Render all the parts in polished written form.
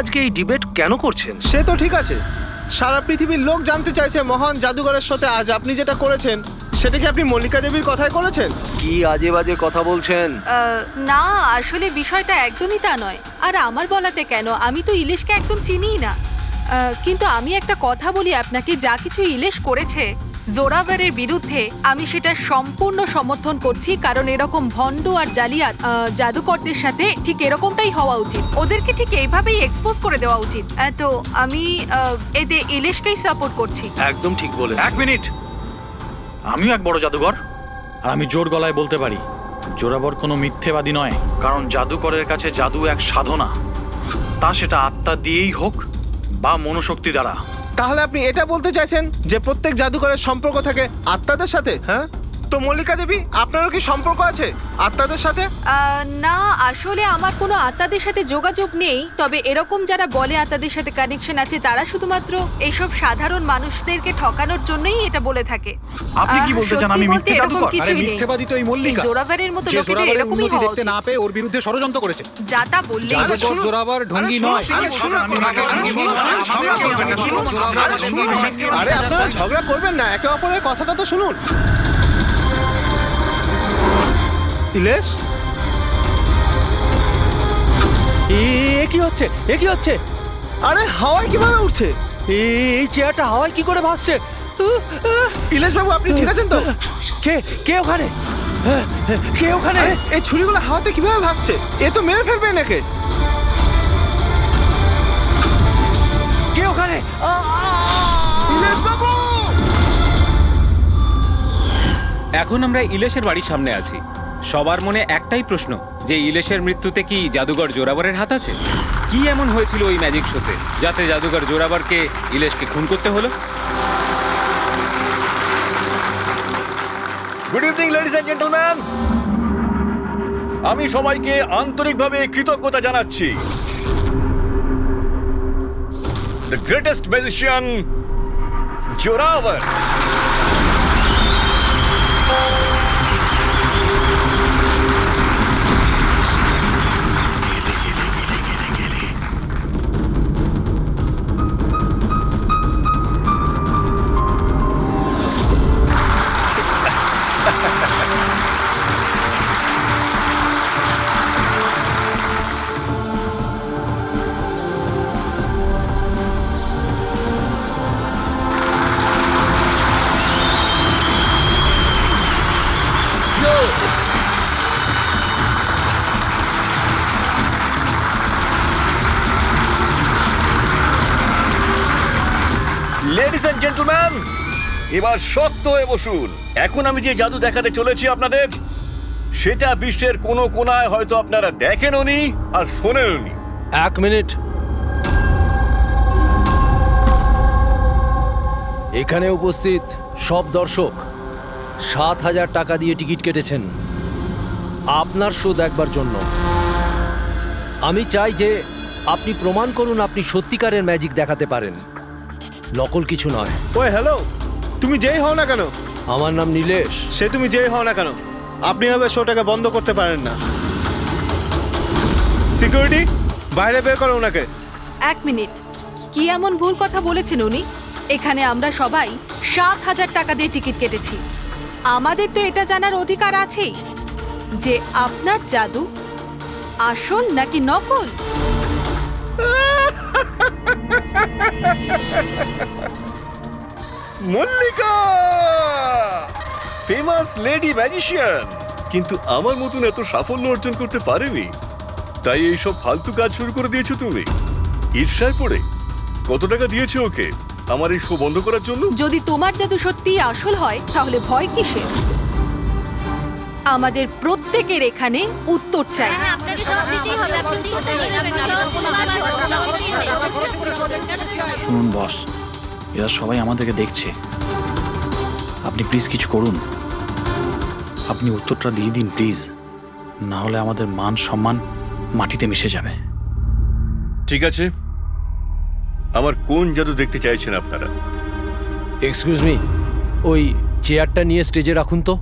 আজকে এই ডিবেট কেন করছেন? সে তো ঠিক আছে, সারা পৃথিবীর লোক জানতে চাইছে মহান জাদুঘরের সাথে আজ আপনি যেটা করেছেন সেটা কি আপনি মল্লিকা দেবীর কথাই করেছেন? কি আজে বাজে কথা বলছেন? না, আসলে বিষয়টা একদমই তা নয়। আর আমার বলাতে কেন, আমি তো ইলিশকে একদম চিনিই না। কিন্তু আমি একটা কথা বলি আপনাকে, যা কিছু ইলিশ করেছে জোরাভারের বিরুদ্ধে, আমি সেটা সম্পূর্ণ সমর্থন করছি। কারণ এরকম ভণ্ড আর জালিয়াত জাদুকরদের সাথে ঠিক এরকমটাই হওয়া উচিত, ওদেরকে ঠিক এইভাবেই এক্সপোজ করে দেওয়া উচিত। তো আমি এতে ইলিশকেই সাপোর্ট করছি। একদম ঠিক বলে। এক মিনিট, আমিও এক বড় জাদুঘর, আর আমি জোর গলায় বলতে পারি জোরাবর কোনো মিথ্যেবাদী নয়। কারণ জাদুকরের কাছে জাদু এক সাধনা, তা সেটা আত্মা দিয়েই হোক বা মনোশক্তি দ্বারা। তাহলে আপনি এটা বলতে চাইছেন যে প্রত্যেক জাদুঘরের সম্পর্ক থাকে আত্মাদের সাথে? হ্যাঁ, তো মল্লিকা দেবী আপনারও কি সম্পর্ক আছে আত্মাদের সাথে? না, আসলে আমার কোনো আত্মাদের সাথে যোগাযোগ নেই। তবে এরকম যারা বলে আত্মাদের সাথে কানেকশন আছে, তারা শুধুমাত্র এইসব সাধারণ মানুষদেরকে ঠকানোর জন্যই এটা বলে থাকে। আপনি কি বলতে চান আমি মিথ্যে জাদুকর? আরে মিথ্যেবাদী তো এই মল্লিকা, জোরাভারের মতো যে লোকেদের জোরাবারের এরকমই উন্নতি হওয়া দেখতে উচিত। না পেয়ে ওর বিরুদ্ধে ষড়যন্ত্র করেছে। যা তা বললেই জাদুকর জোরাবার ঢঙ্গি নয়। আরে আপনারা ঝগড়া করবেন না, একে অপরের কথাটা তো শুনুন। ইলেশ, কি হচ্ছে? এ কি হচ্ছে? আরে হাওয়ায় কিভাবে উঠছে? এই চেয়ারটা হাওয়ায় কি করে ভাসছে? ইলেশ বাবু আপনি ঠিক আছেন তো? কে কে ওখানে? কে ওখানে? আরে এই ছুরিগুলো হাওয়াতে কিভাবে ভাসছে? এ তো মেরে ফেলবে নাকি? কে ওখানে? ইলেশ বাবু! এখন আমরা ইলেশের বাড়ির সামনে আছি। সবার মনে একটাই প্রশ্ন, যে ইলেশের মৃত্যুতে কি জাদুঘর জোরাবরের হাত আছে? কি এমন হয়েছিল ওই ম্যাজিক শোতে যাতে জাদুঘর জোরাবরকে ইলেশকে খুন করতে হলো? Good evening ladies and gentleman, আমি সবাইকে আন্তরিকভাবে কৃতজ্ঞতা জানাচ্ছি। The greatest magician Zorawar ladies and gentleman, এবার শক্ত হয়ে বসুন। এখন আমি যে জাদু দেখাতে চলেছি আপনাদের, সেটা বিশ্বের কোনো কোনায় হয়তো আপনারা দেখেনওনি আর শোনেনওনি। এক মিনিট, এখানে উপস্থিত সব দর্শক ৭,০০০ টাকা দিয়ে টিকিট কেটেছেন আপনার শো দেখবার জন্য। আমি চাই যে আপনি প্রমাণ করুন আপনি সত্যিকারের ম্যাজিক দেখাতে পারেন, নকল কিছু নয়। ওই হ্যালো, তুমি যেই হও না কেন, আমার নাম নীলেশ। সে তুমি যেই হও না কেন, আপনি হবে শোটাকে বন্ধ করতে পারেন না। সিকিউরিটি, বাইরে বের করো ওনাকে। এক মিনিট, কি এমন ভুল কথা বলেছেন উনি? এখানে আমরা সবাই ৭,০০০ টাকা দিয়ে টিকিট কেটেছি। আমাদের তো এটা জানার অধিকার আছেই যে আপনার জাদু আসল নাকি নকল। মল্লিকা, ফেমাস লেডি ম্যাজিশিয়ান, কিন্তু আমার মতন এত সাফল্য অর্জন করতে পারেনি, তাই এইসব ফালতু কাজ শুরু করে দিয়েছো তুমি। ঈর্ষায় পড়ে কত টাকা দিয়েছো ওকে আমার এই শো বন্ধ করার জন্য? যদি তোমার জাদু সত্যিই আসল হয় তাহলে ভয় কিসের? আমাদের প্রত্যেকের এখানে উত্তর চাই। শুনুন বস, এরা সবাই আমাদেরকে দেখছে, আপনি প্লিজ কিছু করুন। আপনি উত্তরটা দিয়ে দিন প্লিজ, না হলে আমাদের মান সম্মান মাটিতে মিশে যাবে। ঠিক আছে, আমার কোন জাদু দেখতে চাইছেন আপনারা? এক্সকিউজ মি, ওই চেয়ারটা নিয়ে স্টেজে রাখুন তো।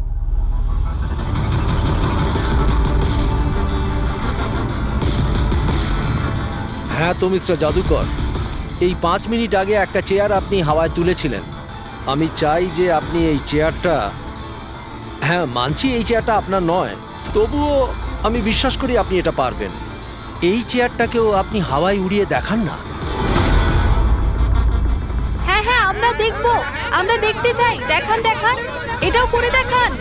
হ্যাঁ তো মিস্টার জাদুকর, এই 5 মিনিট আগে একটা চেয়ার আপনি হাওয়ায় তুলেছিলেন। আমি চাই যে আপনি এই চেয়ারটা, হ্যাঁ মানছি এই চেয়ারটা আপনার নয়, তবুও আমি বিশ্বাস করি আপনি এটা পারবেন। এই চেয়ারটাকেও আপনি হাওয়ায় উড়িয়ে দেখান না। হ্যাঁ হ্যাঁ, আমরা দেখবো, আমরা দেখতে চাই। দেখান দেখান, এটাও করে দেখান।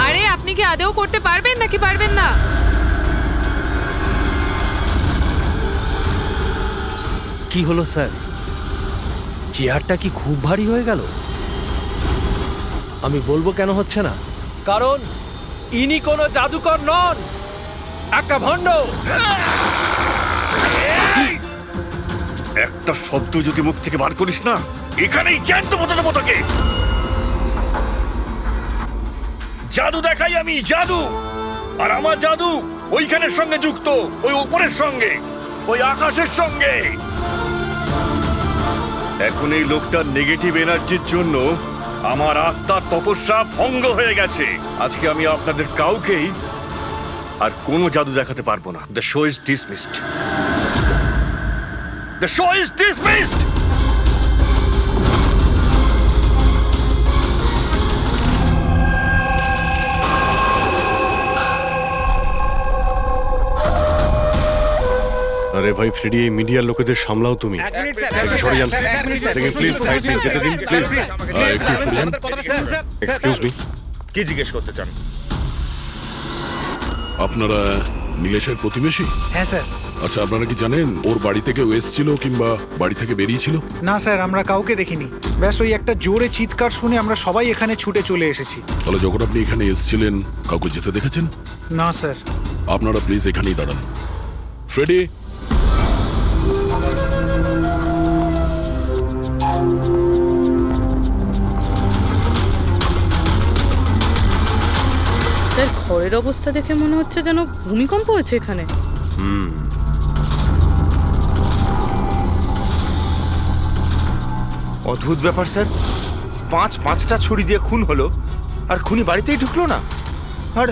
আরে আপনি কি আদৌ করতে পারবেন নাকি পারবেন না? কি হলো স্যার, চেয়ারটা কি খুব ভারী হয়ে গেল? আমি বলবো কেন হচ্ছে না, কারণ ইনি কোনো জাদুকর নন, একটা ভণ্ড। একটা শব্দ যদি মুখ থেকে বার করিস না, এখানেই জ্যান্ত মতো দেবো তোকে। জাদু দেখাই আমি, জাদু। আর আমার জাদু ওইখানের সঙ্গে যুক্ত, ওই উপরের সঙ্গে, ওই আকাশের সঙ্গে। এখন এই লোকটার নেগেটিভ এনার্জির জন্য আমার আত্মার তপস্যা ভঙ্গ হয়ে গেছে। আজকে আমি আপনাদের কাউকেই আর কোনো জাদু দেখাতে পারবো না। The show is dismissed. The show is dismissed. আরে ভাই ফ্রেডি, এই মিডিয়ার লোকেদের সামলাও তুমি। সরে যান দেখে প্লিজ, সাইড দিন, যেতে দিন প্লিজ। একটু সরে যান। এক্সকিউজ মি, কি জিজ্ঞেস করতে চান? আপনারা নীলেশের প্রতিবেশী? হ্যাঁ স্যার। আচ্ছা, আপনারা কি জানেন ওর বাড়ি থেকে ও এসেছিল কিংবা বাড়ি থেকে বেরিয়েছিল? না স্যার, আমরা কাউকে দেখিনি। ব্যাস ওই একটা জোরে চিৎকার শুনে আমরা সবাই এখানে ছুটে চলে এসেছি। তাহলে যখন আপনি এখানে এসেছিলেন কাউকে যেতে দেখেছেন? না স্যার। আপনারা প্লিজ এখানেই দাঁড়ান। ফ্রেডি, স্যার, ঘরের অবস্থা দেখে মনে হচ্ছে যেন ভূমিকম্প হয়েছে এখানে। অদ্ভুত ব্যাপার স্যার, পাঁচটা ছুরি দিয়ে খুন হলো আর খুনি বাড়িতেই ঢুকলো না, আর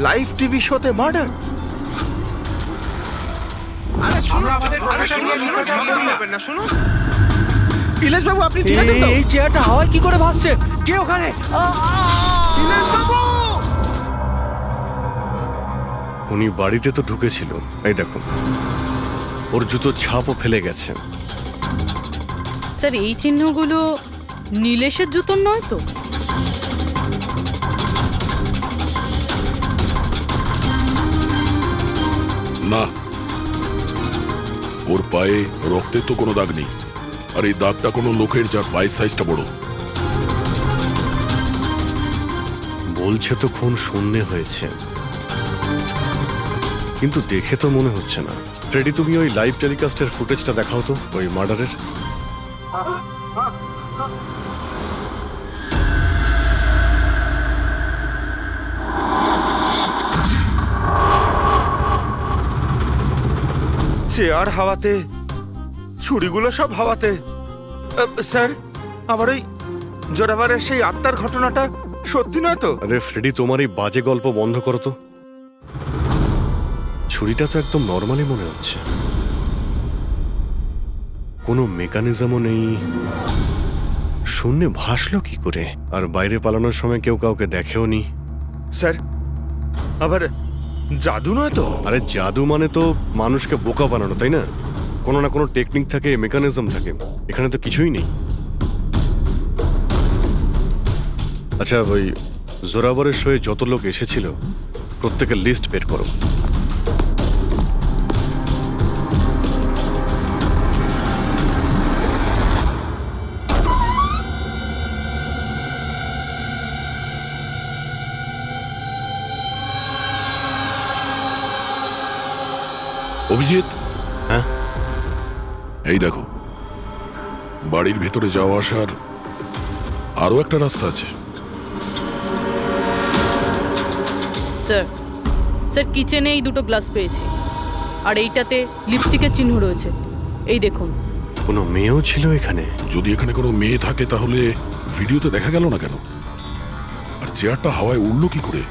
লাইভ টিভি শোতে মার্ডার। ইলেশ বাবু, আপনি ঠিক আছেন তো? এই চেয়ারটা হাওয়ায় কি করে ভাসছে? কে ওখানে? ইলেশ বাবু! উনি বাড়িতে তো ঢুকেছিল, এই দেখুন ওর জুতো ছাপও ফেলে গেছে। স্যার, এই চিহ্নগুলো নীলেশের জুতোর নয় তো? না, ওর পায়ে রক্তের তো কোনো দাগ নেই। আর এই দাগটা কোনো লোকের যার পায়ের সাইজটা বড়। বলছে তো খুন শূন্যে হয়েছে, কিন্তু দেখে তো মনে হচ্ছে না। ফ্রেডি, তুমি ওই লাইভ টেলিকাস্টের ফুটেজটা দেখাও তো, ওই মার্ডারের। চেয়ার হাওয়াতে, ছুরিগুলো সব হাওয়াতে। স্যার, আবার ওই জোরাবারের সেই আত্মার ঘটনাটা সত্যি নয় তো? আরে ফ্রেডি, তোমার এই বাজে গল্প বন্ধ করো তো। ছুরিটা তো একদম নর্মালি মনে হচ্ছে, কোনো মেকানিজমও নেই। শূন্যে ভাসলো কি করে? আর বাইরে পালানোর সময় কেউ কাউকে দেখেও নি। স্যার, আবার জাদু নয় তো? আরে জাদু মানে তো মানুষকে বোকা বানানো, তাই না? কোনো না কোনো টেকনিক থাকে, মেকানিজম থাকে। এখানে তো কিছুই নেই। আচ্ছা, ওই জোরাবরের শোয়ে যত লোক এসেছিল প্রত্যেকের লিস্ট বের করো। অভিজিৎ, হ্যাঁ, এই দেখো, বাড়ির ভেতরে যাওয়া আসার আরো একটা রাস্তা আছে। স্যার স্যার কিচেনে এই দুটো গ্লাস পেয়েছি, আর এইটাতে লিপস্টিকের চিহ্ন রয়েছে, এই দেখুন। কোনো মেয়েও ছিল এখানে? যদি এখানে কোনো মেয়ে থাকে তাহলে ভিডিওতে দেখা গেল না কেন? আর চেয়ারটা হাওয়ায় উড়লো কি করে?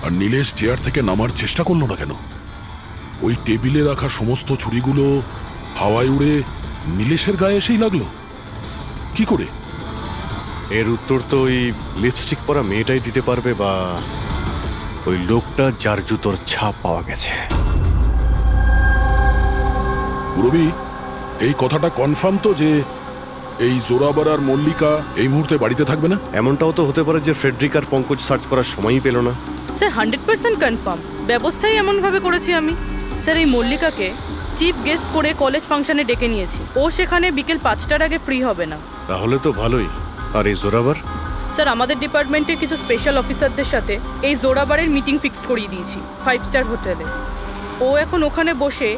আর নীলেশ চেয়ার থেকে নামার চেষ্টা করলো না কেন? ওই টেবিলে রাখা সমস্ত ছুরিগুলো হাওয়ায় উড়ে নীলেশের গায়ে এসেই লাগলো কি করে? এর উত্তর তো ওই লিপস্টিক পরা মেয়েটাই দিতে পারবে, বা ওই লোকটা যার জুতোর ছাপ পাওয়া গেছে। রবি, এই কথাটা কনফার্ম তো যে এই জোরাবার আর মল্লিকা এই মুহূর্তে বাড়িতে থাকবে না? এমনটাও তো হতে পারে যে ফ্রেডরিক আর পঙ্কজ সার্চ করার সময়ই পেল না। স্যার 100% কনফার্ম, ব্যবস্থাই এমনভাবে করেছি আমি। স্যার এই মল্লিকাকে চিফ গেস্ট করে কলেজ ফাংশনে ডেকে নিয়েছি, ও সেখানে বিকেল 5টার আগে ফ্রি হবে না। তাহলে তো ভালোই। আর এই জোরাবার? স্যার আমাদের ডিপার্টমেন্টের কিছু স্পেশাল অফিসারদের সাথে এই জোরাবারের মিটিং ফিক্সড করিয়ে দিয়েছি 5 স্টার হোটেলে। ও এখন ওখানে বসে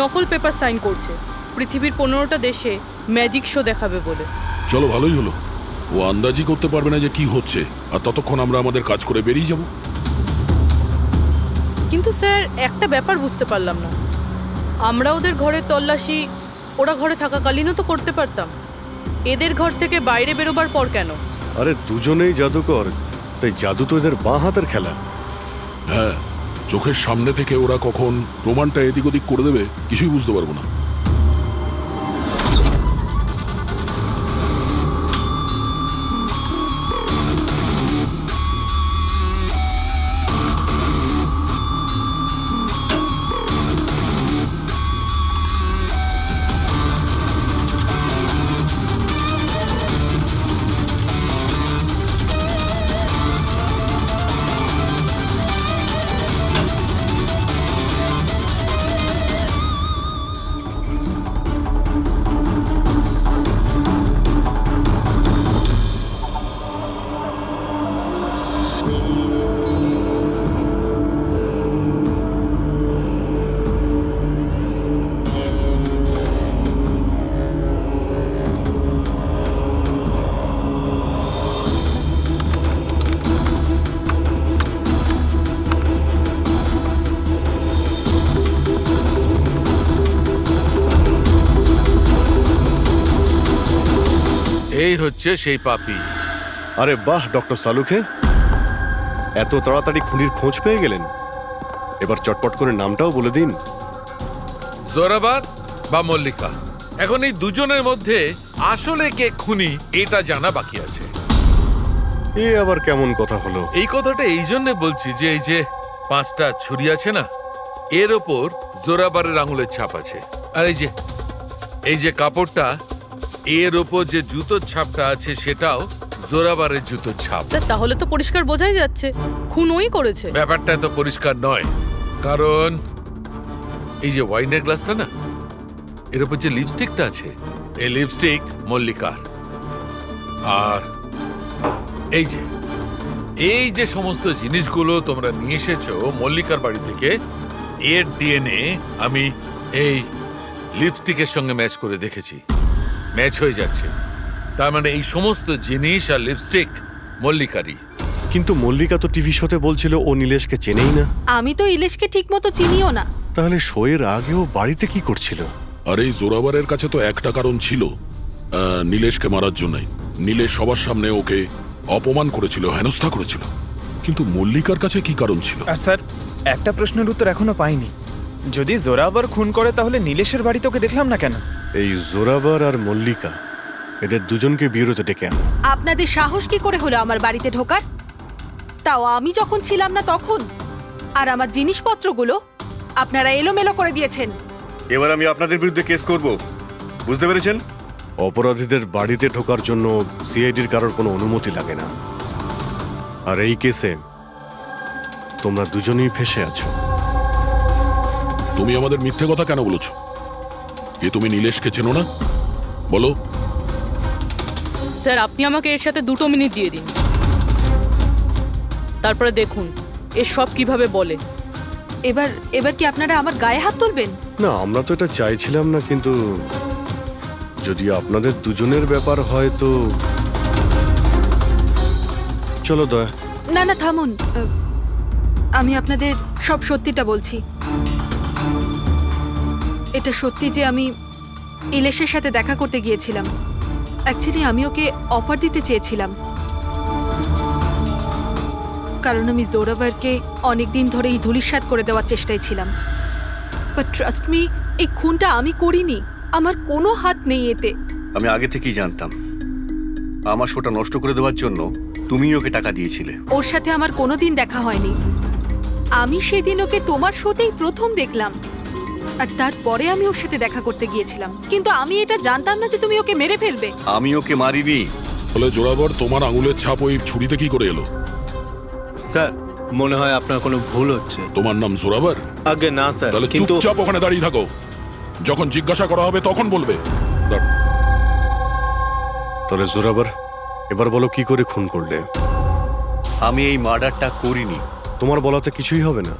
নকল পেপার সাইন করছে পৃথিবীর 15টা দেশে ম্যাজিক শো দেখাবে বলে। চলো, ভালোই হলো। ও আন্দাজি করতে পারবে না যে কি হচ্ছে, আর ততক্ষণ আমরা আমাদের কাজ করে বেরিয়ে যাব। কিন্তু স্যার একটা ব্যাপার বুঝতে পারলাম না, আমরা ওদের ঘরের তল্লাশি ওরা ঘরে থাকাকালীনও তো করতে পারতাম, এদের ঘর থেকে বাইরে বেরোবার পর কেন? আরে দুজনেই জাদুকর, তাই জাদু তো এদের বাঁ হাতের খেলা। হ্যাঁ, চোখের সামনে থেকে ওরা কখন প্রমাণটা এদিক ওদিক করে দেবে কিছুই বুঝতে পারবো না। এই হচ্ছে সেই পাপি। আরে বাহ ডক্টর সালুখে, এত তাড়াতাড়ি খুনির খোঁজ পেয়ে গেলেন। এবার চটপট করে নামটাও বলে দিন। জোরাবার বা মল্লিকা, এখন এই দুজনের মধ্যে আসলে কে খুনি এটা জানা বাকি আছে। এ আবার কেমন কথা হলো? এই কথাটা এই জন্য বলছি যে এই যে 5টা ছুরি আছে না, এর ওপর জোরাবারের আঙুলের ছাপ আছে। আর এই যে কাপড়টা, এর ওপর যে জুতোর ছাপটা আছে সেটাও জোরাবারের জুতোর ছাপ। স্যার তাহলে তো পরিষ্কার বোঝাই যাচ্ছে খুন ওই করেছে। ব্যাপারটা তো পরিষ্কার নয়, কারণ এই যে ওয়াইনের গ্লাসটা না, এর উপর যে লিপস্টিকটা আছে, এই লিপস্টিক মল্লিকার। আর এই যে সমস্ত জিনিসগুলো তোমরা নিয়ে এসেছো মল্লিকার বাড়ি থেকে, এর ডিএনএ আমি এই লিপস্টিকের সঙ্গে ম্যাচ করে দেখেছি, ম্যাচ হয়ে যাচ্ছে। তার মানে এই সমস্ত জিনিস আর লিপস্টিক মল্লিকারই। কিন্তু মল্লিকা তো টিভি শোতে বলছিল ও নীলেশকে চেনেই না। আমি তো ইলেশকে ঠিক মতো চিনিও না। তাহলে শোয়ের আগেও বাড়িতে কি করছিল? আর এই জোরাবারের কাছে তো একটা কারণ ছিল, নীলেশকে মারার জন্যই। নীলেশ সবার সামনে ওকে অপমান করেছিল, হেনস্থা করেছিল। কিন্তু মল্লিকার কাছে কি কারণ ছিল? আর স্যার, একটা প্রশ্নের উত্তর এখনো পাইনি। যদি জোরাবার খুন করে তাহলে নীলেশের বাড়িতে ওকে দেখলাম না কেন? এই জোরাবার আর মল্লিকা, এদের দুজনকে বিরোধে ডেকে আনো। আপনাদের সাহস কি করে হলো আমার বাড়িতে ঢোকার? তাও আমি যখন ছিলাম না তখন। আর আমার জিনিসপত্রগুলো আপনারা এলোমেলো করে দিয়েছেন। এবার আমি আপনাদের বিরুদ্ধে কেস করব, বুঝতে পেরেছেন? অপরাধীদের বাড়িতে ঢোকার জন্য সিআইডির কারোর কোনো অনুমতি লাগে না। আর এই কেসে তোমরা দুজনেই ফেঁসে আছো। তুমি আমাদের মিথ্যে কথা কেন বলেছো? তুমি নীলেশকে চেনো না? বলো। স্যার আপনি আমাকে এর সাথে 2 মিনিট দিয়ে দিন, তারপরে দেখুন এ সব কিভাবে বলে। এবার কি আপনারা আমার গায়ে হাত তুলবেন? না, আমরা তো এটা চাইছিলাম না, কিন্তু যদি আপনাদের দুজনের ব্যাপার হয় তো চলো দয়া। না না থামুন, আমি আপনাদের সব সত্যিটা বলছি। এটা সত্যি যে আমি ইলেশের সাথে দেখা করতে গিয়েছিলাম। অ্যাকচুয়ালি আমি ওকে অফার দিতে চেয়েছিলাম, কারণ আমি জোরাভারকে অনেকদিন ধরে এই ধূলিসাৎ করে দেওয়ার চেষ্টায় ছিলাম। বাট ট্রাস্ট মি, এই খুনটা আমি করিনি, আমার কোনো হাত নেই এতে। আমি আগে থেকেই জানতাম আমার শোটা নষ্ট করে দেওয়ার জন্য তুমিই ওকে টাকা দিয়েছিলে। ওর সাথে আমার কোনোদিন দেখা হয়নি। আমি সেদিন ওকে তোমার শোতেই প্রথম দেখলাম, আর তারপরে আমি ওর সাথে দেখা করতে গিয়েছিলাম। কিন্তু আমি এটা জানতাম না যে তুমি ওকে মেরে ফেলবে। আমি ওকে মারিনি। বলে জোরাবার তোমার আঙুলের ছাপ ওই ছুরিতে কি করে এলো? স্যার, মনে হয় আপনার কোনো ভুল হচ্ছে। তোমার নাম জোরাবার? আগে না স্যার, তাহলে চুপচাপ ওখানে দাঁড়িয়ে থাকো, যখন জিজ্ঞাসা করা হবে তখন বলবে। তাহলে জোরাবার, এবার বলো কি করে খুন করলে? আমি এই মার্ডারটা করিনি। তোমার বলাতে কিছুই হবে না।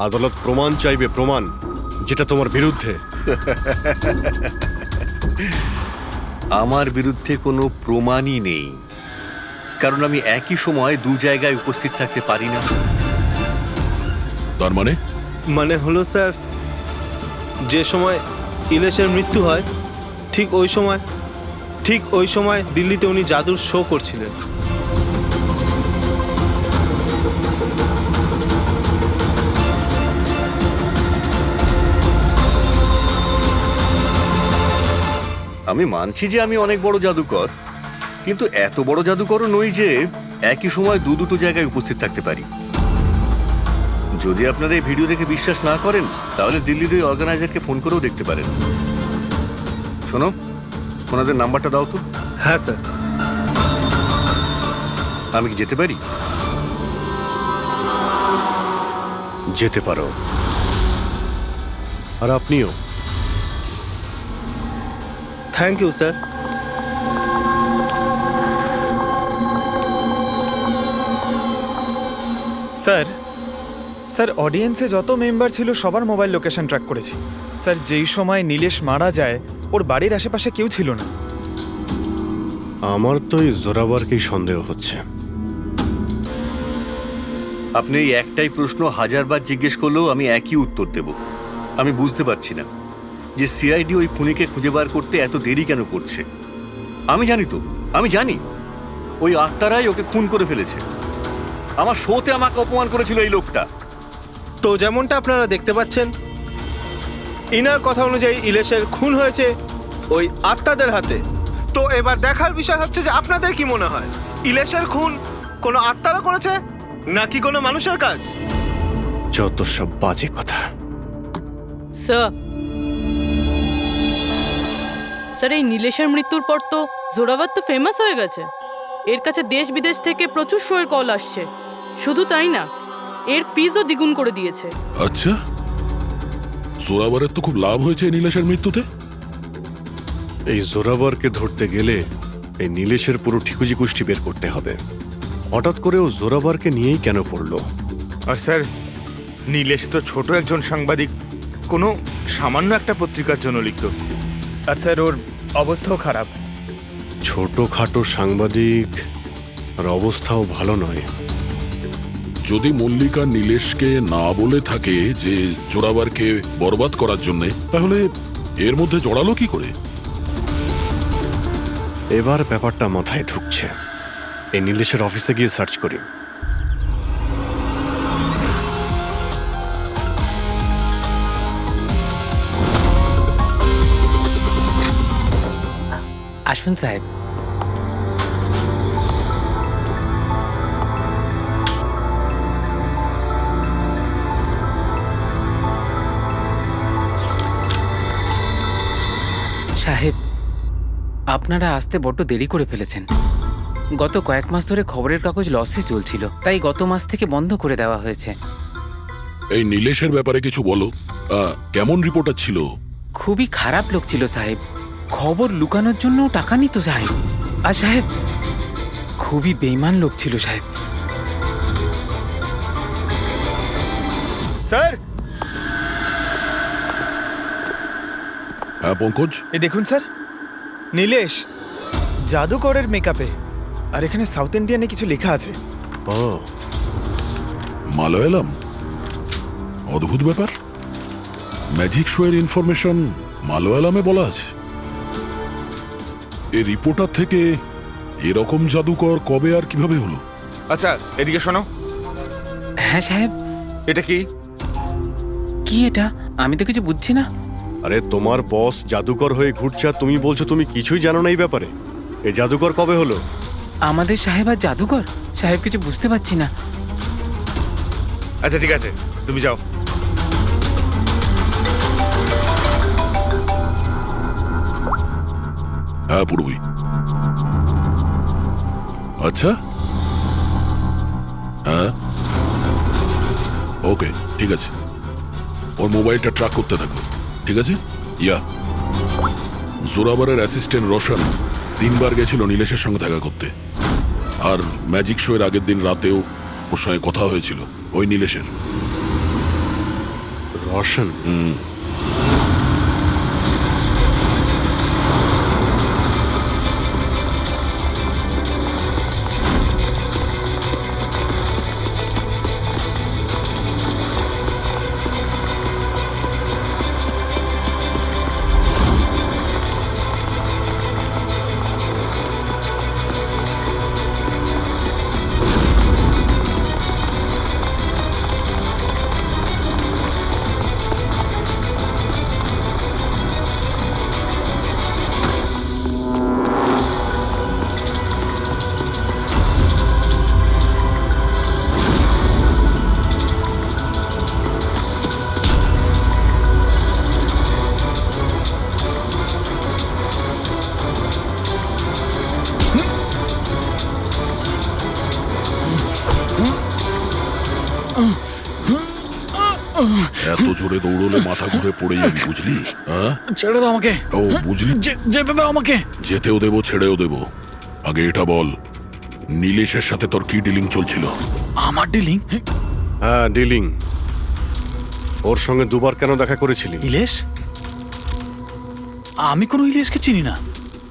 আদালত প্রমাণ চাইবে, প্রমাণ যেটা তোমার বিরুদ্ধে। আমার বিরুদ্ধে কোনো প্রমাণই নেই, কারণ আমি একই সময় দু জায়গায় উপস্থিত থাকতে পারি না। তার মানে? মানে হলো স্যার, যে সময় ইলেশের মৃত্যু হয় ঠিক ওই সময় দিল্লিতে উনি জাদুর শো করছিলেন। আমি মানছি যে আমি অনেক বড় জাদুকর, কিন্তু এত বড় জাদুকরও নই যে একই সময় দুটো জায়গায় উপস্থিত থাকতে পারি। যদি আপনারা এই ভিডিও দেখে বিশ্বাস না করেন, তাহলে দিল্লির ওই অর্গানাইজারকে ফোন করেও দেখতে পারেন। শোনো, ওনাদের নাম্বারটা দাও তো। হ্যাঁ স্যার। আমি কি যেতে পারি? যেতে পারো। আর আপনিও। Thank you sir. স্যার অডিয়েন্সে যত মেম্বার ছিল সবার মোবাইল লোকেশন ট্র্যাক করেছি। স্যার যেই সময় নীলেশ মারা যায় ওর বাড়ির আশেপাশে কেউ ছিল না। আমার তো এই জোরাবারকেই সন্দেহ হচ্ছে। আপনি এই একটাই প্রশ্ন হাজারবার জিজ্ঞেস করলেও আমি একই উত্তর দেব। আমি বুঝতে পারছি না যে সিআইডি ওই খুনিকে খুঁজে বার করতে এত দেরি কেন করছে। আমি জানি ওই আত্মারাই ওকে খুন করে ফেলেছে। আমার শোতে আমাকে অপমান করেছিল এই লোকটা। তো যেমনটা আপনারা দেখতে পাচ্ছেন, ইনার কথা অনুযায়ী ইলেশের খুন হয়েছে ওই আত্মাদের হাতে। তো এবার দেখার বিষয় হচ্ছে যে আপনাদের কি মনে হয়, ইলেশের খুন কোনো আত্মারা করেছে নাকি কোনো মানুষের কাজ? যত সব বাজে কথা। স্যার, এই নীলেশের মৃত্যুর পর তো জোরাবার তো ফেমাস হয়ে গেছে। এর কাছে দেশ বিদেশ থেকে প্রচুর শোয়ের কল আসছে। শুধু তাই না, এর ফিজও দ্বিগুণ করে দিয়েছে। আচ্ছা, জোরাবারের তো খুব লাভ হয়েছে নীলেশের মৃত্যুতে। এই জোরাবারকে ধরতে গেলে এই নীলেশের পুরো ঠিকুজি কুষ্টি বের করতে হবে। হঠাৎ করে ও জোরাবারকে নিয়েই কেন পড়লো? আর স্যার, নীলেশ তো ছোট একজন সাংবাদিক, কোনো সামান্য একটা পত্রিকার জন্য লিখত। আর স্যার ওর অবস্থাও খারাপ। ছোটখাটো সাংবাদিক, আর অবস্থাও ভালো নয়। যদি মল্লিকা নীলেশকে না বলে থাকে যে জোরাবারকে বরবাদ করার জন্য, তাহলে এর মধ্যে জড়ালো কি করে? এবার ব্যাপারটা মাথায় ঢুকছে। এই নীলেশের অফিসে গিয়ে সার্চ করি। আসুন সাহেব। সাহেব, আপনারা আসতে বড্ড দেরি করে ফেলেছেন। গত কয়েক মাস ধরে খবরের কাগজ লসে চলছিল, তাই গত মাস থেকে বন্ধ করে দেওয়া হয়েছে। এই নীলেশের ব্যাপারে কিছু বলো। কেমন রিপোর্টার ছিল? খুবই খারাপ লোক ছিল সাহেব। খবর লুকানোর জন্য টাকা নিত সাহেব। আর সাহেব, খুবই বেইমান লোক ছিল সাহেব। স্যার, হ্যাঁ পঙ্কজ, এই দেখুন স্যার, নীলেশ জাদুকরের মেকআপে, আর এখানে সাউথ ইন্ডিয়ানে কিছু লেখা আছে। ও মালয়ালম, অদ্ভুত ব্যাপার। ম্যাজিক শো এর ইনফরমেশন মালয়ালামে বলা আছে। এই রিপোর্টার থেকে এরকম জাদুকর কবে আর কিভাবে হলো? আচ্ছা এদিকে শোনো, হ্যাঁ সাহেব। এটা কি? কি এটা? আমি তো কিছু বুঝছি না। আরে তোমার বস জাদুকর হয়ে ঘুরছে আর তুমি বলছো তুমি কিছুই জানো না এই ব্যাপারে। এই জাদুকর কবে হলো? আমাদের সাহেব আর জাদুকর? সাহেব কিছু বুঝতে পারছি না। আচ্ছা ঠিক আছে, তুমি যাও। হ্যাঁ পূর্বী। আচ্ছা হ্যাঁ ওকে ঠিক আছে, ওর মোবাইলটা ট্র্যাক করতে থাকো, ঠিক আছে? ইয়া জোরাবারের অ্যাসিস্ট্যান্ট রোশন 3 বার গেছিল নীলেশের সঙ্গে দেখা করতে, আর ম্যাজিক শো এর আগের দিন রাতেও ওর সঙ্গে কথা হয়েছিল ওই নীলেশের। রোশন? এত জোরে দৌড়লে মাথা ঘুরে পড়ে যাবি, বুঝলি? হ্যাঁ ছেড়ে দাও আমাকে। ও বুঝলি, যেতে দাও আমাকে। যেতেও দেবো ছেড়েও দেবো। আগে এটা বল, নীলেশের সাথে তোর কি ডিলিং চলছিল? আমার ডিলিং? হ্যাঁ ডিলিং। ওর সঙ্গে 2 বার কেন দেখা করেছিলি? ইলেশ? আমি কোনো ইলেশকে চিনি না।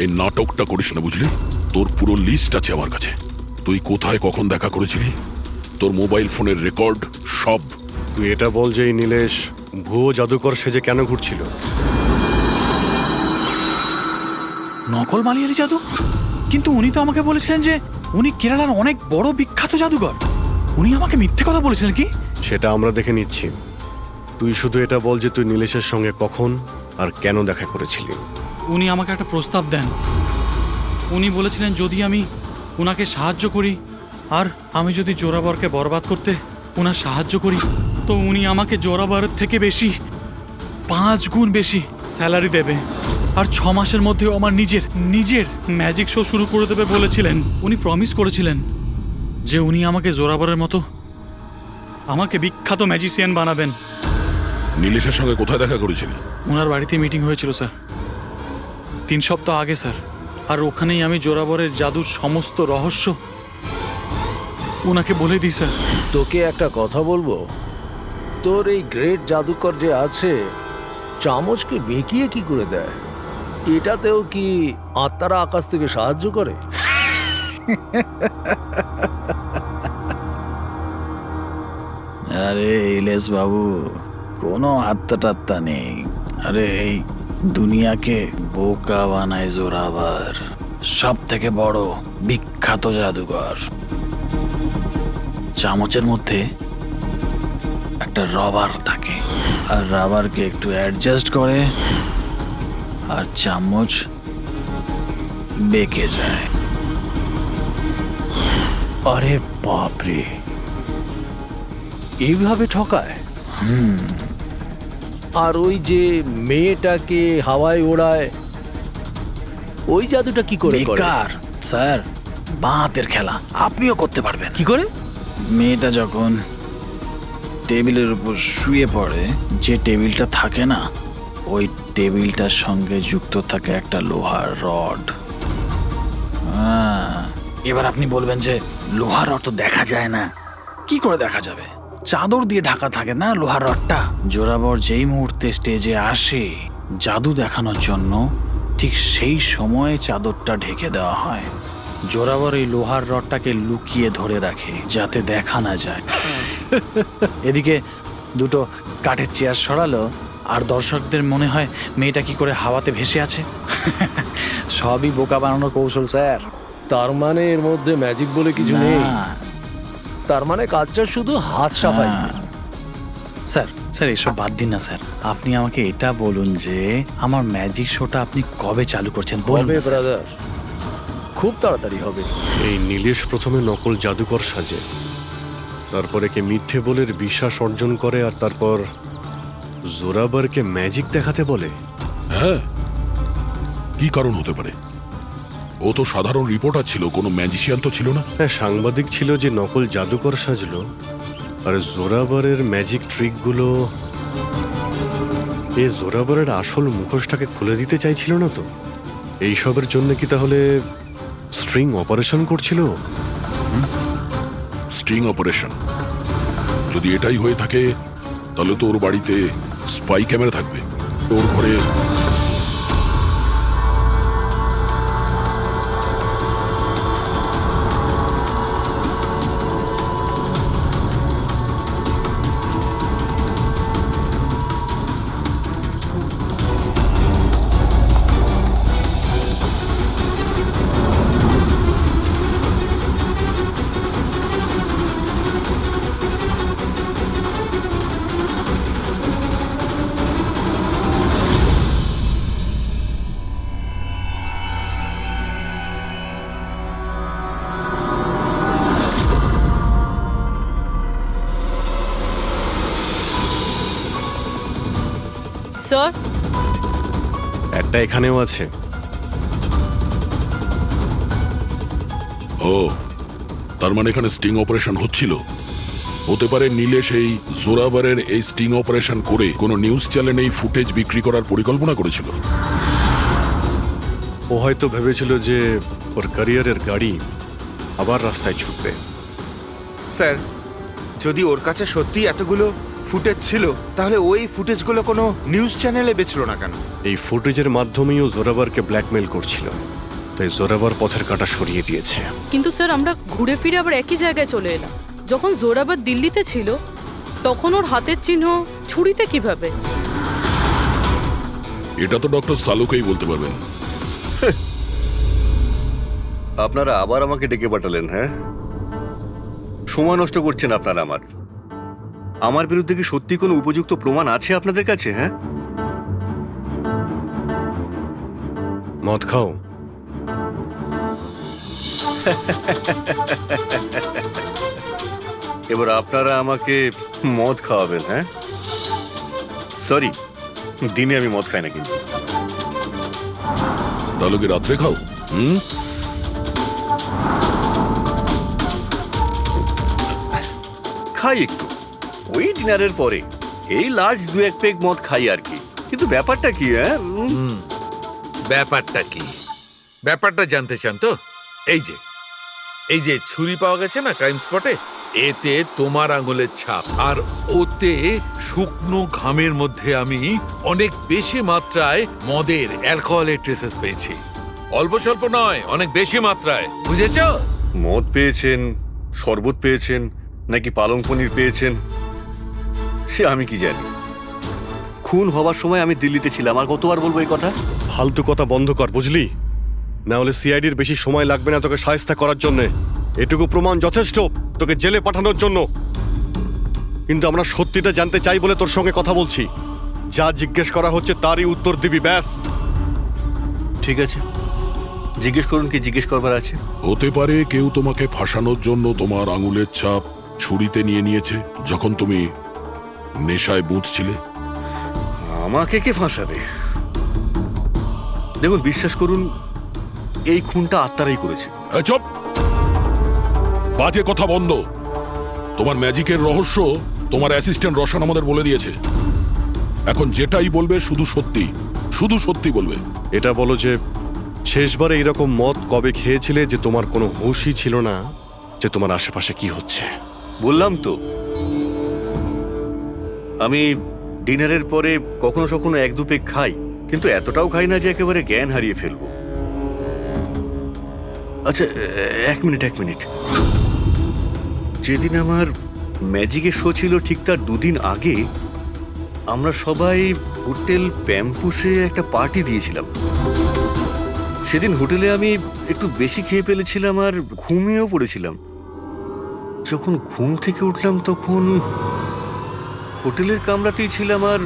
এই নাটকটা করিস না, বুঝলি? তোর পুরো লিস্ট আছে আমার কাছে। তুই কোথায় কখন দেখা করেছিলি, তোর মোবাইল ফোনের রেকর্ড সব। তুই এটা বল যে এই নীলেশ ভুয়ো জাদুকর সেজে কেন ঘুরছিল? নকল মালিয়ালি জাদু? কিন্তু উনি তো আমাকে বলেছিলেন যে উনি কেরালার অনেক বড় বিখ্যাত জাদুকর। উনি আমাকে মিথ্যে কথা বলেছিলেন কি? সেটা আমরা দেখে নিচ্ছি। তুই শুধু এটা বল যে তুই নীলেশের সঙ্গে কখন আর কেন দেখা করেছিলি। উনি আমাকে একটা প্রস্তাব দেন। উনি বলেছিলেন যদি আমি ওনাকে সাহায্য করি, আর আমি যদি জোরাবরকে বরবাদ করতে ওনার সাহায্য করি, তো উনি আমাকে জোরাবরের থেকে বেশি 5 গুণ বেশি স্যালারি দেবে, আর 6 মাসের মধ্যেও আমার নিজের ম্যাজিক শো শুরু করে দেবে বলেছিলেন। উনি প্রমিস করেছিলেন যে উনি আমাকে জোরাবরের মতো আমাকে বিখ্যাত ম্যাজিশিয়ান বানাবেন। নীলেশের সঙ্গে কোথায় দেখা করেছিলি? ওনার বাড়িতে মিটিং হয়েছিল স্যার, 3 সপ্তাহ আগে স্যার। আর ওখানেই আমি জোরাবরের জাদুর সমস্ত রহস্য ওনাকে বলে দিই স্যার। তোকে একটা কথা বলবো, তোর এই গ্রেট জাদুকর যে আছে, চামচকে বেঁকিয়ে কি করে দেয়? এটাতেও কি আত্মারা আকাশ থেকে সাহায্য করে? আরে ইলেশ বাবু, কোনো আত্মা টাত্তা নেই। আরে এই দুনিয়াকে বোকা বানায় জোরাবার, সব থেকে বড় বিখ্যাত জাদুকর। চামচের মধ্যে একটা রবার থাকে, আর রাবারকে একটু অ্যাডজাস্ট করে আর চামচ বেঁকে যায়। আরে বাপরে, এইভাবে ঠকায়? আর ওই যে মেয়েটাকে হাওয়ায় ওড়ায়, ওই জাদুটা কি করে করে? বেকার স্যার, বাঁতের খেলা। আপনিও করতে পারবেন। কি করে? মেয়েটা যখন টেবিলের উপর শুয়ে পড়ে, যে টেবিলটা থাকে না, ওই টেবিলটার সঙ্গে যুক্ত থাকে একটা লোহার রড। এবার আপনি বলবেন যে লোহার রড তো দেখা যায় না। কি করে দেখা যাবে? চাদর দিয়ে ঢাকা থাকে না লোহার রডটা। জোরাবর যেই মুহূর্তে স্টেজে আসে জাদু দেখানোর জন্য, ঠিক সেই সময় চাদরটা ঢেকে দেওয়া হয়। জোরাবার এই লোহার রডটাকে লুকিয়ে ধরে রাখে যাতে দেখা না যায়। এদিকে দুটো কাঠের চেয়ার সরালো আর দর্শকদের মনে হয় মেয়েটা কি করে হাওয়াতে ভেসে আছে। সবই বোকা বানানোর কৌশল স্যার। তার মানে এর মধ্যে ম্যাজিক বলে কিছু নেই? না। তার মানে কাজটা শুধু হাত সাফাই। স্যার স্যার এসব বাদ দিন না স্যার, আপনি আমাকে এটা বলুন যে আমার ম্যাজিক শোটা আপনি কবে চালু করছেন বলুন হবে না, স্যার। ব্রাদার, খুব তাড়াতাড়ি হবে। এই নীলেশ প্রথমে নকল জাদুকর সাজে, তারপরে কে মিথ্যে বলে বিশ্বাস অর্জন করে, আর তারপর জোরাবারকে ম্যাজিক দেখাতে বলে। হ্যাঁ, কি কারণ হতে পারে? ও তো সাধারণ রিপোর্টার ছিল, কোনো ম্যাজিশিয়ান তো ছিল না। হ্যাঁ, সাংবাদিক ছিল যে নকল জাদুকর সাজলো, আর জোরাবারের ম্যাজিক ট্রিকগুলো এই জোরাবারের আসল মুখোশটাকে খুলে দিতে চাইছিল না তো? এইসবের জন্য কি তাহলে স্ট্রিং অপারেশন করছিল? স্ট্রিং অপারেশন যদি এটাই হয়ে থাকে তাহলে তো ওর বাড়িতে স্পাই ক্যামেরা থাকবে, ওর ঘরে। স্যার, একটা এখানেও আছে। ও, তার মানে এখানে স্টিং অপারেশন হচ্ছিল। হতে পারে নীলেশ এই জোরাবারের এই স্টিং অপারেশন করে কোনো নিউজ চ্যানেলে এই ফুটেজ বিক্রি করার পরিকল্পনা করেছিল। ও হয়তো ভেবেছিল যে ওর ক্যারিয়ারের গাড়ি আবার রাস্তায় ছুটবে। স্যার, যদি ওর কাছে সত্যি এতগুলো ফুটেজ ছিল তাহলে ওই ফুটেজগুলো কোনো নিউজ চ্যানেলে বেচলো না কেন? এই ফুটেজের মাধ্যমেই ও জোরাবারকে ব্ল্যাকমেল করছিল, তাই জোরাবার পথের কাঁটা সরিয়ে দিয়েছে। কিন্তু স্যার আমরা ঘুরে ফিরে আবার একই জায়গায় চলে এলাম। যখন জোরাবার দিল্লিতে ছিল তখন ওর হাতের চিহ্ন ছুরিতে কিভাবে? এটা তো ডক্টর সালুকেই বলতে পারবেন। আপনারা আবার আমাকে ডেকে পাঠালেন? হ্যাঁ, সময় নষ্ট করছেন আপনারা। আমার বিরুদ্ধে কি সত্যি কোনো উপযুক্ত প্রমাণ আছে আপনাদের কাছে? হ্যাঁ, মদ খাও। এবার আপনারা আমাকে মদ খাওয়াবেন? হ্যাঁ, সরি, দিনে আমি মদ খাই না। কিন্তু তাহলে কি রাত্রে খাও? খাই একটু, ওই ডিনারের পরে এই লার্জ 2-1 পেগ মদ খাই আর কি। কিন্তু ব্যাপারটা কি? হ্যাঁ, ব্যাপারটা কি? ব্যাপারটা জানতে চান তো? এই যে ছুরি পাওয়া গেছে না ক্রাইম স্পটে, এতে তোমার আঙুলের ছাপ, আর ওতে শুকনো ঘামের মধ্যে আমি অনেক বেশি মাত্রায় মদের, অ্যালকোহলের ট্রেসেস পেয়েছি। অল্প স্বল্প নয়, অনেক বেশি মাত্রায়, বুঝেছ? মদ পেয়েছেন, শরবত পেয়েছেন, নাকি পালং পনির পেয়েছেন সে আমি কি জানি। খুন হবার সময় আমি দিল্লিতে ছিলাম। আর কতবার বলবো এই কথা? ফালতু কথা বন্ধ কর, বুঝলি? না হলে সিআইডির বেশি সময় লাগবে না তোকে শায়েস্তা করার জন্য। এটুকু প্রমাণ যথেষ্ট তোকে জেলে পাঠানোর জন্য। কিন্তু আমরা সত্যিটা জানতে চাই বলে তোর সঙ্গে কথা বলছি। যা জিজ্ঞেস করা হচ্ছে তারই উত্তর দিবি, ব্যাস। ঠিক আছে, জিজ্ঞেস করুন, কি জিজ্ঞেস করবার আছে। হতে পারে কেউ তোমাকে ফাঁসানোর জন্য তোমার আঙুলের ছাপ ছুরিতে নিয়েছে যখন তুমি নেশায় বুঝছিলে। আমাকে কে ফাঁসাবে? দেখুন, বিশ্বাস করুন, এই খুনটা আত্মারাই করেছে। চুপ, বাজে কথা বন্ধ। তোমার ম্যাজিকের রহস্য তোমার অ্যাসিস্ট্যান্ট রশন আমাদের বলে দিয়েছে। এখন যেটাই বলবে শুধু সত্যি বলবে। এটা বলো যে শেষবারে এরকম মদ কবে খেয়েছিলে যে তোমার কোনো হুঁশই ছিল না যে তোমার আশেপাশে কি হচ্ছে। বললাম তো, আমি ডিনারের পরে কখনো 1-2 পেগ খাই, কিন্তু এতটাও খাই না যে একেবারে জ্ঞান হারিয়ে ফেলবো। আচ্ছা, এক মিনিট। যেদিন আমার ম্যাজিকের শো ছিল ঠিক তার 2 দিন আগে আমরা সবাই হোটেল প্যাম্পুসে একটা পার্টি দিয়েছিলাম। সেদিন হোটেলে আমি একটু বেশি খেয়ে ফেলেছিলাম আর ঘুমিয়েও পড়েছিলাম। যখন ঘুম থেকে উঠলাম তখন হোটেলের কামরাতেই ছিলাম আর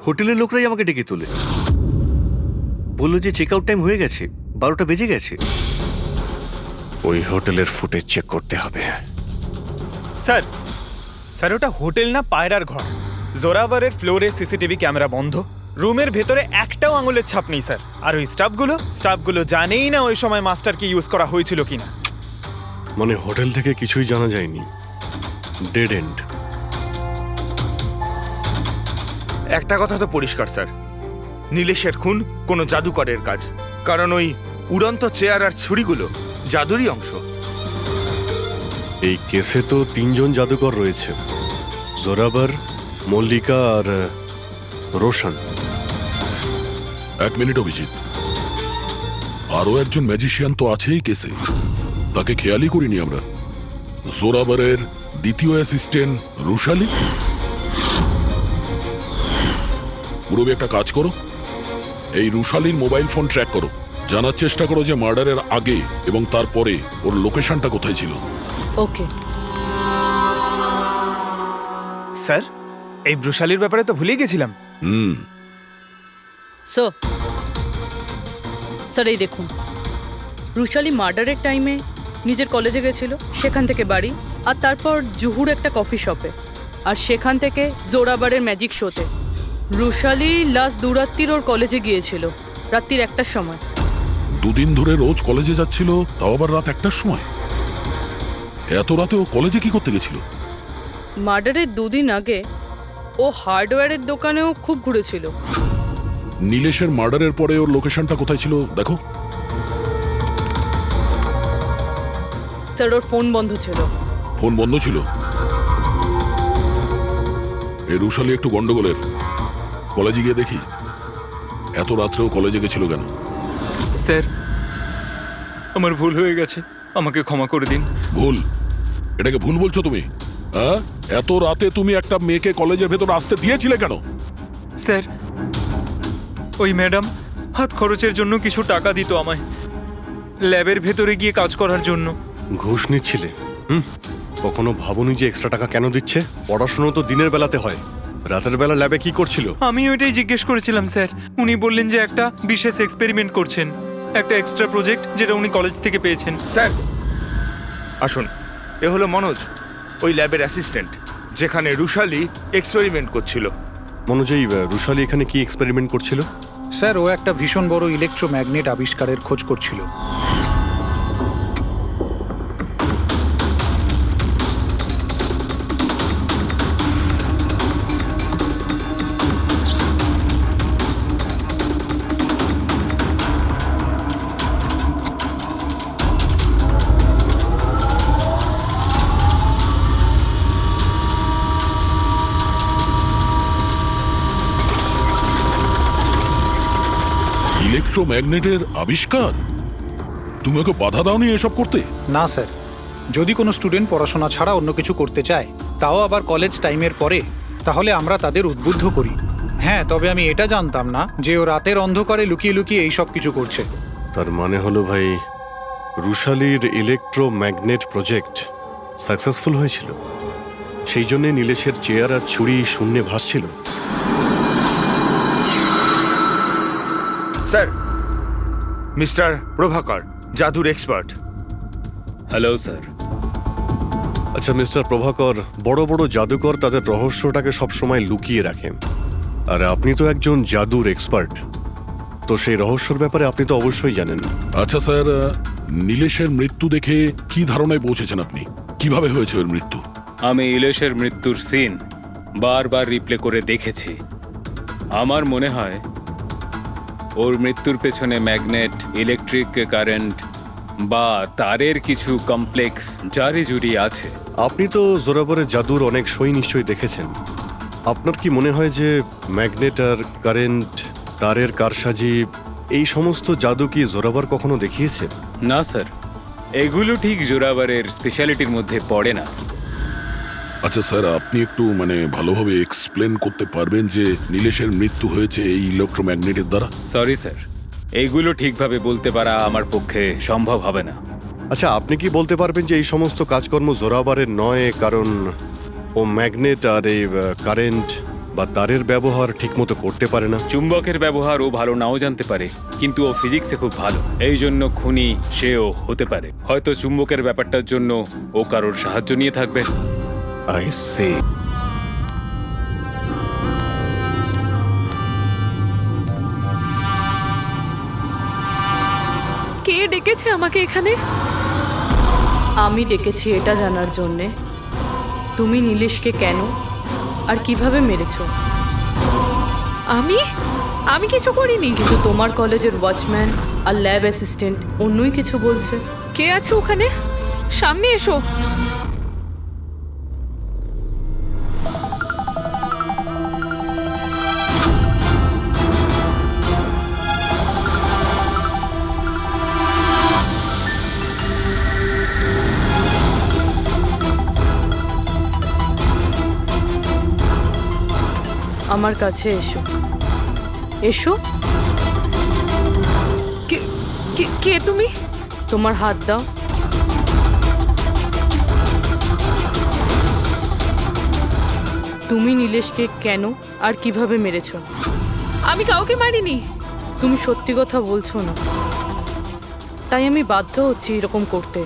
হোটেলের লোকরাই আমাকে ডেকে তোলে, বললো যে চেক আউট টাইম হয়ে গেছে, 12টা বেজে গেছে। ওই হোটেলের ফুটেজ চেক করতে হবে। স্যার ওটা হোটেল না পায়রার ঘর। জোরাভারের ফ্লোরে সিসিটিভি ক্যামেরা বন্ধ, রুমের ভেতরে একটাও আঙুলের ছাপ নেই স্যার। আর ওই স্টাফগুলো জানেই না ওই সময় মাস্টারকে ইউজ করা হয়েছিল কিনা। মানে হোটেল থেকে কিছুই জানা যায়নি, ডেড এন্ড। একটা কথা তো পরিষ্কার স্যার, নীলেশের খুন কোনো জাদুকরের কাজ, কারণ ওই উড়ন্ত চেয়ার আর ছুরিগুলো জাদুরই অংশ। এই কেসে তো 3 জন জাদুকর রয়েছে, জোরাবার, মল্লিকা আর রোশন। 1 মিনিট অভিজিৎ, আরো একজন ম্যাজিশিয়ান তো আছেই কেসে, তাকে খেয়ালই করিনি আমরা। জোরাবারের দ্বিতীয় অ্যাসিস্ট্যান্ট রুশালি। পুরবি একটা কাজ করো, এই রুশালির মোবাইল ফোন ট্র্যাক করো, জানার চেষ্টা করো যে মার্ডারের আগে এবং তারপরে ওর লোকেশনটা কোথায় ছিল। ওকে স্যার এই ব্রুশালির ব্যাপারে তো ভুলেই গেছিলাম। স্যার এই দেখুন, রুশালি মার্ডারের টাইমে নিজের কলেজে গেছিল, সেখান থেকে বাড়ি, আর তারপর জুহুর একটা কফি শপে, আর সেখান থেকে জোরাবারের ম্যাজিক শোতে। রুশালি লাস্ট 2 রাত্রির ওর কলেজে গিয়েছিল, রাত্রির 1টার সময়। 2 দিন ধরে রোজ কলেজে যাচ্ছিল, তাও আবার রাত 1টার সময়? এত রাতে ও কলেজে কি করতে গেছিল? মার্ডারের 2 দিন আগে ও হার্ডওয়্যারের দোকানেও খুব ঘুরেছিল। নীলেশের মার্ডারের পরে ওর লোকেশনটা কোথায় ছিল দেখো। স্যার ওর ফোন বন্ধ ছিল। ফোন বন্ধ ছিল? এই রুশালি একটু গন্ডগোলের, কলেজে গিয়ে দেখি। এত রাত্রেও কলেজে গেছিল কেন? স্যার আমার ভুল হয়ে গেছে, আমাকে ক্ষমা করে দিন। ভুল? এটাকে ভুল বলছো তুমি? হ্যাঁ, এত রাতে তুমি একটা মেয়েকে কলেজের ভেতর আসতে দিয়েছিলে কেন? স্যার ওই ম্যাডাম হাত খরচের জন্য কিছু টাকা দিত আমায়, ল্যাবের ভেতরে গিয়ে কাজ করার জন্য। ঘুষ নিচ্ছিলে? কখনো ভাবনি যে এক্সট্রা টাকা কেন দিচ্ছে? পড়াশোনা তো দিনের বেলাতে হয়, রাতের বেলা ল্যাবে কি করছিল? আমি ওইটাই জিজ্ঞেস করেছিলাম স্যার। উনি বললেন যে একটা বিশেষ এক্সপেরিমেন্ট করছেন, একটা এক্সট্রা প্রজেক্ট যেটা উনি কলেজ থেকে পেয়েছেন। স্যার আসুন, এ হলো মনোজ, ওই ল্যাবের অ্যাসিস্ট্যান্ট, যেখানে রুশালি এক্সপেরিমেন্ট করছিল। মনোজ, এই রুশালি এখানে কি এক্সপেরিমেন্ট করছিল? স্যার ও একটা ভীষণ বড় ইলেকট্রোম্যাগনেট আবিষ্কারের খোঁজ করছিল। ইলেকট্রোম্যাগনেটের আবিষ্কার? তুমি ওকে বাধা দাওনি এসব করতে? না স্যার, যদি কোনো স্টুডেন্ট পড়াশোনা ছাড়া অন্য কিছু করতে চায়, তাও আবার কলেজ টাইমের পরে, তাহলে আমরা তাদের উদ্বুদ্ধ করি। হ্যাঁ, তবে আমি এটা জানতাম না যে ও রাতের অন্ধকারে লুকিয়ে লুকিয়ে এই সব কিছু করছে। তার মানে হলো ভাই, রুশালির ইলেকট্রোম্যাগনেট প্রজেক্ট সাকসেসফুল হয়েছিল, সেই জন্যে নীলেশের চেয়ার আর ছুরি শূন্যে ভাসছিল। স্যার, মিস্টার প্রভাকর, জাদুর এক্সপার্ট। Hello sir. আচ্ছা মিস্টার প্রভাকর, বড় বড় জাদুকর তাদের রহস্যটাকে সবসময় লুকিয়ে রাখেন, আর আপনি তো একজন জাদুর এক্সপার্ট, তো সেই রহস্যের ব্যাপারে আপনি তো অবশ্যই জানেন। আচ্ছা স্যার, নীলেশের মৃত্যু দেখে কি ধারণায় পৌঁছেছেন আপনি? কিভাবে হয়েছে ওর মৃত্যু? আমি ইলেশের মৃত্যুর সিন বারবার রিপ্লে করে দেখেছি। আমার মনে হয় ওর মৃত্যুর পেছনে ম্যাগনেট, ইলেকট্রিক কারেন্ট বা তারের কিছু কমপ্লেক্স জারি জুড়ি আছে। আপনি তো জোরাবরের জাদুর অনেক সই নিশ্চয়ই দেখেছেন। আপনার কি মনে হয় যে ম্যাগনেট আর কারেন্ট তারের কারসাজি, এই সমস্ত জাদু কি জোরাবার কখনো দেখিয়েছে? না স্যার, এগুলো ঠিক জোরাবারের স্পেশালিটির মধ্যে পড়ে না। আচ্ছা স্যার, আপনি একটু ভালোভাবে এক্সপ্লেন করতে পারবেন যে নীলেশের মৃত্যু হয়েছে এই ইলেকট্রোম্যাগনেটের দ্বারা? সরি স্যার, এইগুলো ঠিকভাবে বলতে পারা আমার পক্ষে সম্ভব হবে না। আচ্ছা, আপনি কি বলতে পারবেন যে এই সমস্ত কাজকর্ম জোরাবারের নয়, কারণ ও ম্যাগনেট আর এই কারেন্ট বা তারের ব্যবহার ঠিকমতো করতে পারে না? চুম্বকের ব্যবহার ও ভালো নাও জানতে পারে, কিন্তু ও ফিজিক্সে খুব ভালো, এই জন্য খুনি সেও হতে পারে। হয়তো চুম্বকের ব্যাপারটার জন্য ও কারোর সাহায্য নিয়ে থাকবে। I say. কে ডেকেছে আমাকে এখানে? আমি ডেকেছি এটা জানার জন্যে তুমি নীলেশকে কেন আর কিভাবে মেরেছো। আমি কিছু করিনি। কিন্তু তোমার কলেজের ওয়াচম্যান আর ল্যাব অ্যাসিস্ট্যান্ট অন্যই কিছু বলছে। কে আছে ওখানে? সামনে এসো। আমার কাছে এসো। এসো। কে তুমি? তোমার হাত দাও। তুমি নীলেশকে কেন আর কিভাবে মেরেছো? আমি কাউকে মারিনি। তুমি সত্যি কথা বলছো না, তাই আমি বাধ্য হচ্ছি এরকম করতে।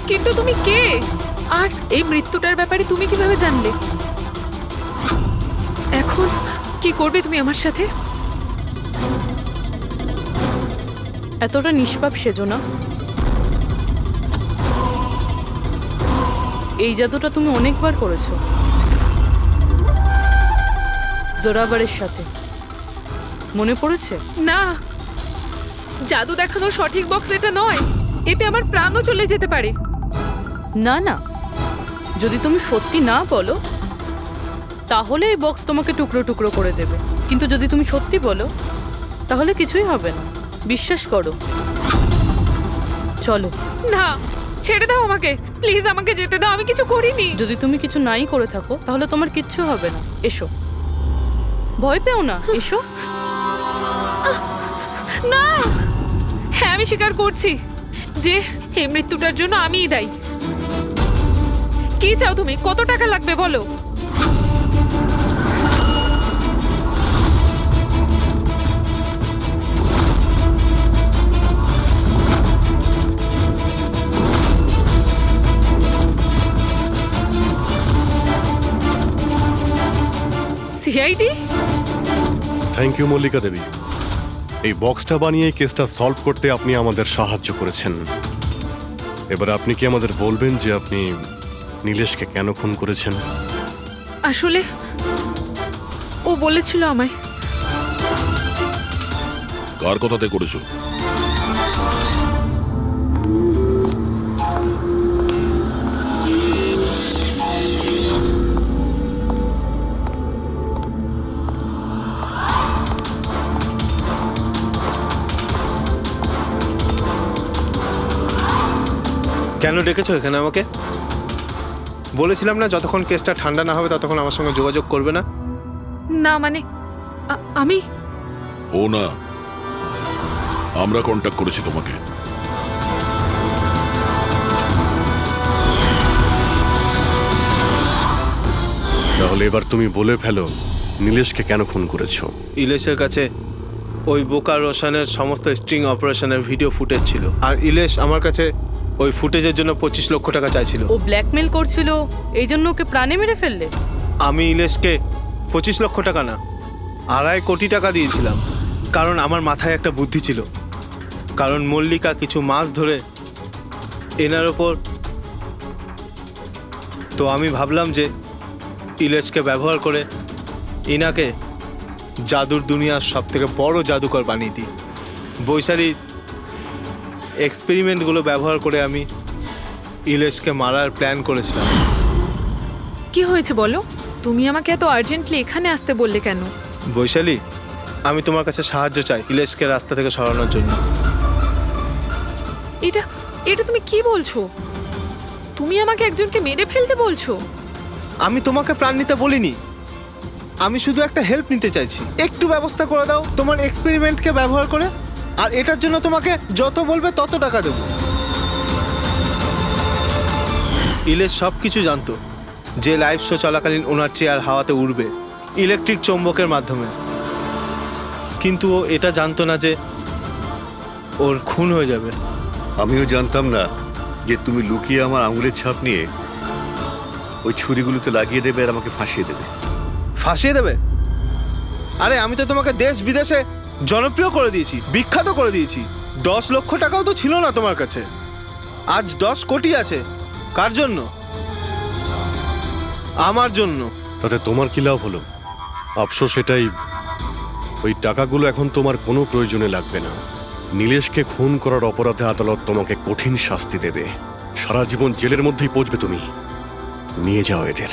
কিন্তু তুমি কে? আর এই মৃত্যুটার ব্যাপারে তুমি কিভাবে জানলে? এখন কি করবে তুমি আমার সাথে? এতটা নিষ্পাপ সেজো না। এই জাদুটা তুমি অনেকবার করেছো জোরাবারের সাথে, মনে পড়েছে? না, জাদু দেখানোর সঠিক বক্স এটা নয়। এতে আমার প্রাণও চলে যেতে পারে। না না, যদি তুমি সত্যি না বলো তাহলে এই বক্স তোমাকে টুকরো টুকরো করে দেবে, কিন্তু যদি তুমি সত্যি বলো তাহলে কিছুই হবে না। বিশ্বাস করো। চলো। না, ছেড়ে দাও আমাকে, প্লিজ আমাকে যেতে দাও। আমি কিছু করিনি। যদি তুমি কিছু নাই করে থাকো তাহলে তোমার কিচ্ছু হবে না। এসো, ভয় পেও না, এসো। না, হ্যাঁ আমি স্বীকার করছি যে এই মৃত্যুটার জন্য আমিই দায়ী। কি চাও তুমি? কত টাকা লাগবে বলো? সিআইডি? থ্যাংক ইউ মল্লিকা দেবী। এই বক্সটা বানিয়ে কেসটা সলভ করতে আপনি আমাদের সাহায্য করেছেন। এবার আপনি কি আমাদের বলবেন যে আপনি নীলেশকে কেন খুন করেছেন? আসলে ও বলেছিল আমায়। কার কথাতে করেছো? কেন ডেকেছো এখানে আমাকে? বলেছিলাম না যতক্ষণ কেসটা ঠান্ডা না হবে ততক্ষণ আমার সঙ্গে যোগাযোগ করবে না। না মানে আমি ও না, আমরা কন্ট্যাক্ট করেছি তোমাকে। তাহলে এবার তুমি বলে ফেলো নীলেশকে কেন খুন করেছো? ইলেশের কাছে ওই বোকা রোশনের সমস্ত স্ট্রিং অপারেশনের ভিডিও ফুটেজ ছিল, আর ইলেশ আমার কাছে ওই ফুটেজের জন্য 25 লক্ষ টাকা চাইছিল। ও ব্ল্যাকমেল করছিল, এই জন্য ওকে প্রাণে মেরে ফেললে? আমি ইলেশকে 25 লক্ষ টাকা না, 2.5 কোটি টাকা দিয়েছিলাম, কারণ আমার মাথায় একটা বুদ্ধি ছিল। কারণ মল্লিকা কিছু মাস ধরে এনার ওপর, তো আমি ভাবলাম যে ইলেশকে ব্যবহার করে ইনাকে জাদুর দুনিয়ার সবথেকে বড় জাদুকর বানিয়ে দিই। বৈশালীর এক্সপেরিমেন্টগুলো ব্যবহার করে আমি ইলেশকে মারার প্ল্যান করেছিলাম। কি হয়েছে বলো? তুমি আমাকে এত আর্জেন্টলি এখানে আসতে বললে কেন? বৈশালী, আমি তোমার কাছে সাহায্য চাই ইলেশকে রাস্তা থেকে সরানোর জন্য। এটা এটা তুমি কি বলছো? তুমি আমাকে একজনকে মেরে ফেলতে বলছো? আমি তোমাকে প্রাণ নিতে বলিনি, আমি শুধু একটা হেল্প নিতে চাইছি। একটু ব্যবস্থা করে দাও তোমার এক্সপেরিমেন্টকে ব্যবহার করে, আর এটার জন্য তোমাকে যত বলবে তত টাকা দেবো। ইলেশ সব কিছু জানতো যে লাইভ শো চলাকালীন ওনার চেয়ার হাওয়াতে উড়বে ইলেকট্রিক চৌম্বকের মাধ্যমে, কিন্তু ও এটা জানতো না যে ওর খুন হয়ে যাবে। আমিও জানতাম না যে তুমি লুকিয়ে আমার আঙুলের ছাপ নিয়ে ওই ছুরিগুলোতে লাগিয়ে দেবে আর আমাকে ফাঁসিয়ে দেবে। ফাঁসিয়ে দেবে? আরে আমি তো তোমাকে দেশ বিদেশে জনপ্রিয় করে দিয়েছি, বিখ্যাত করে দিয়েছি। 10 লক্ষ টাকাও তো ছিল না তোমার কাছে, আজ 10 কোটি আছে। কার জন্য? আমার জন্য। তাতে তোমার কি লাভ হলো? আফসোস এটাই, ওই টাকাগুলো এখন তোমার কোনো প্রয়োজনে লাগবে না। নীলেশকে খুন করার অপরাধে আদালত তোমাকে কঠিন শাস্তি দেবে, সারা জীবন জেলের মধ্যেই পচবে তুমি। নিয়ে যাও এদের।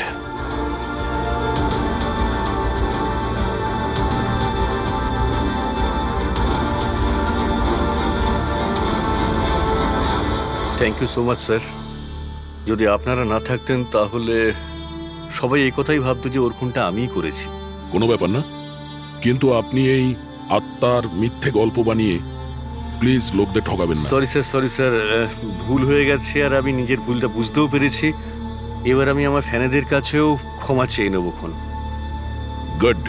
Thank you so much sir. যদি আপনারা না থাকতেন তাহলে সবাই এই কথাই ভাবতো যে ওর খুনটা আমিই করেছি। কোনো ব্যাপার না, কিন্তু আপনি এই আত্মার মিথ্যে গল্প বানিয়ে প্লিজ লোকদের ঠকাবেন না। সরি স্যার, ভুল হয়ে গেছে আর আমি নিজের ভুলটা বুঝতেও পেরেছি। এবার আমি আমার ফ্যানেদের কাছেও ক্ষমা চেয়ে নেবো। গুড।